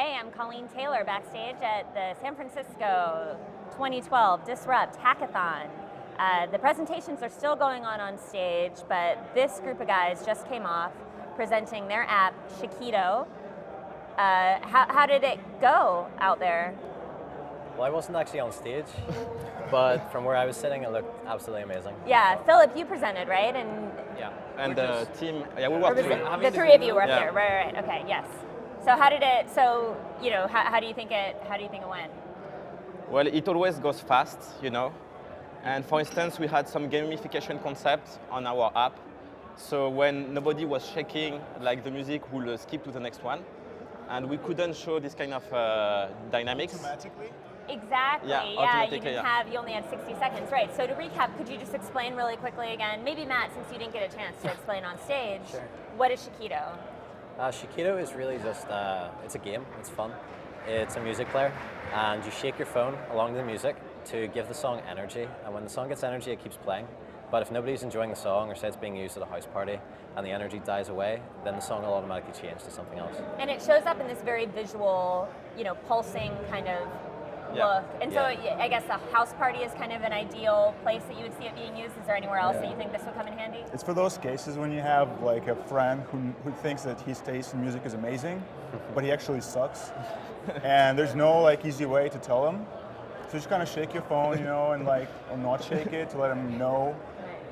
Hey, I'm Colleen Taylor, backstage at the San Francisco 2012 Disrupt Hackathon. The presentations are still going on stage, but this group of guys just came off presenting their app, Shakido. How did it go out there? Well, I wasn't actually on stage, but from where I was sitting, it looked absolutely amazing. Yeah, Philip, you presented, right? And yeah, and the team, yeah, we were three. The three of you were up there, right? Okay, yes. So how did it? So how do you think it went? Well, it always goes fast, And for instance, we had some gamification concepts on our app. So when nobody was shaking, like the music will skip to the next one, and we couldn't show this kind of dynamics. Automatically? Exactly. Yeah, you only had 60 seconds, right? So to recap, could you just explain really quickly again? Maybe Matt, since you didn't get a chance to explain on stage. Sure. What is Chiquito? Shakido is really just, it's a game, it's fun. It's a music player, and you shake your phone along to the music to give the song energy, and when the song gets energy, it keeps playing. But if nobody's enjoying the song, or say it's being used at a house party, and the energy dies away, then the song will automatically change to something else. And it shows up in this very visual, pulsing kind of look. And so I guess a house party is kind of an ideal place that you would see it being used. Is there anywhere else that you think this would come in handy? It's for those cases when you have like a friend who thinks that his taste in music is amazing, but he actually sucks. And there's no easy way to tell him. So just kind of shake your phone, and or not shake it to let him know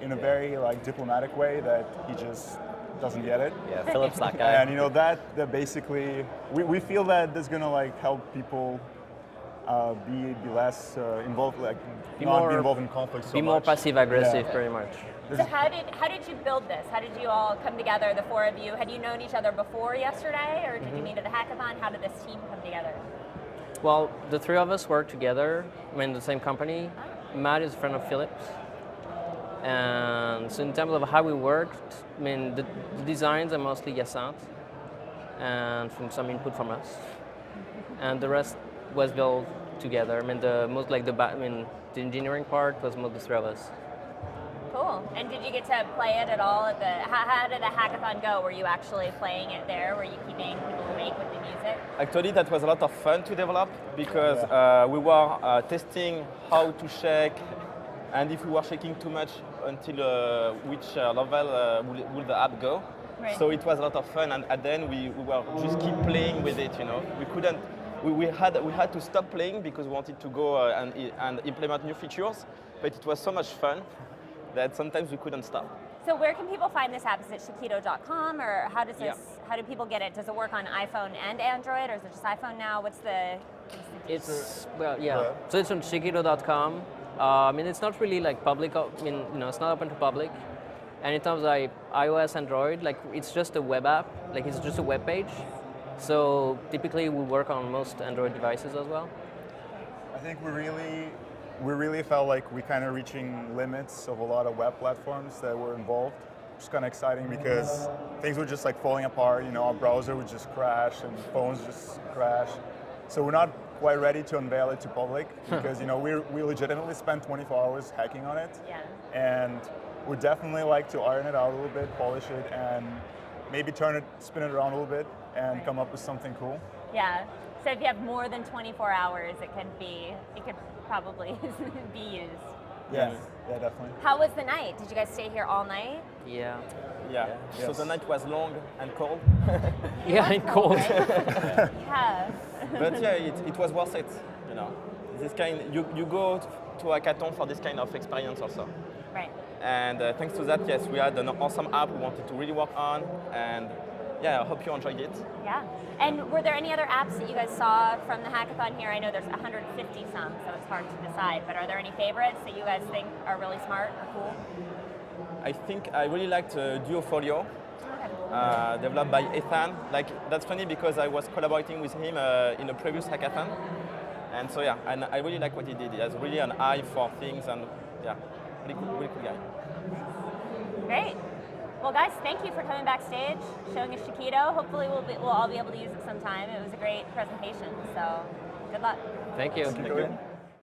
in a very diplomatic way that he just doesn't get it. Yeah, Philip's that guy. And that basically, we feel that that's gonna help people be less involved, not be involved in conflict so much. Be more passive aggressive, pretty much. So how did you build this? How did you all come together, the four of you? Had you known each other before yesterday, or did you meet at the hackathon? How did this team come together? Well, the three of us work together. In the same company. Matt is a friend of Philip's. And so in terms of how we worked, the designs are mostly Yasant, and from some input from us. And the rest was built together. The engineering part was mostly the three of us. Cool. And did you get to play it at all at how did the hackathon go? Were you actually playing it there? Were you keeping people awake with the music? Actually, that was a lot of fun to develop because we were testing how to shake, and if we were shaking too much until which level will the app go. Right. So it was a lot of fun, and at the end we were just keep playing with it. We couldn't. We had to stop playing because we wanted to go and implement new features, but it was so much fun that sometimes we couldn't stop. So where can people find this app? Is it Shakido.com, or how does this? How do people get it? Does it work on iPhone and Android, or is it just iPhone now? What's the So it's on Chiquito.com. It's not really public. It's not open to public. And in terms of iOS, Android, it's just a web app. It's just a web page. So typically we work on most Android devices as well. I think we really felt like we kind of reaching limits of a lot of web platforms that were involved. It's kind of exciting because things were just falling apart. Our browser would just crash and phones just crash. So we're not quite ready to unveil it to public because we legitimately spent 24 hours hacking on it. Yeah. And we'd definitely like to iron it out a little bit, polish it, and maybe spin it around a little bit and come up with something cool. Yeah. So if you have more than 24 hours, it could probably be used. Yeah, definitely. How was the night? Did you guys stay here all night? Yeah. Yeah. Yes. So the night was long and cold. Yeah, and cold. Yeah. But yeah, it was worth it. This kind you go to a hackathon for this kind of experience also. Right. And thanks to that, yes, we had an awesome app we wanted to really work on, and yeah, I hope you enjoyed it. Yeah. And were there any other apps that you guys saw from the hackathon here? I know there's 150 some, so it's hard to decide, but are there any favorites that you guys think are really smart or cool? I think I really liked Duofolio, developed by Ethan. That's funny because I was collaborating with him in a previous hackathon. And so yeah, and I really like what he did. He has really an eye for things, and yeah, really cool guy. Great. Well, guys, thank you for coming backstage, showing us Chiquito. Hopefully we'll all be able to use it sometime. It was a great presentation, so good luck. Thank you. Thank you.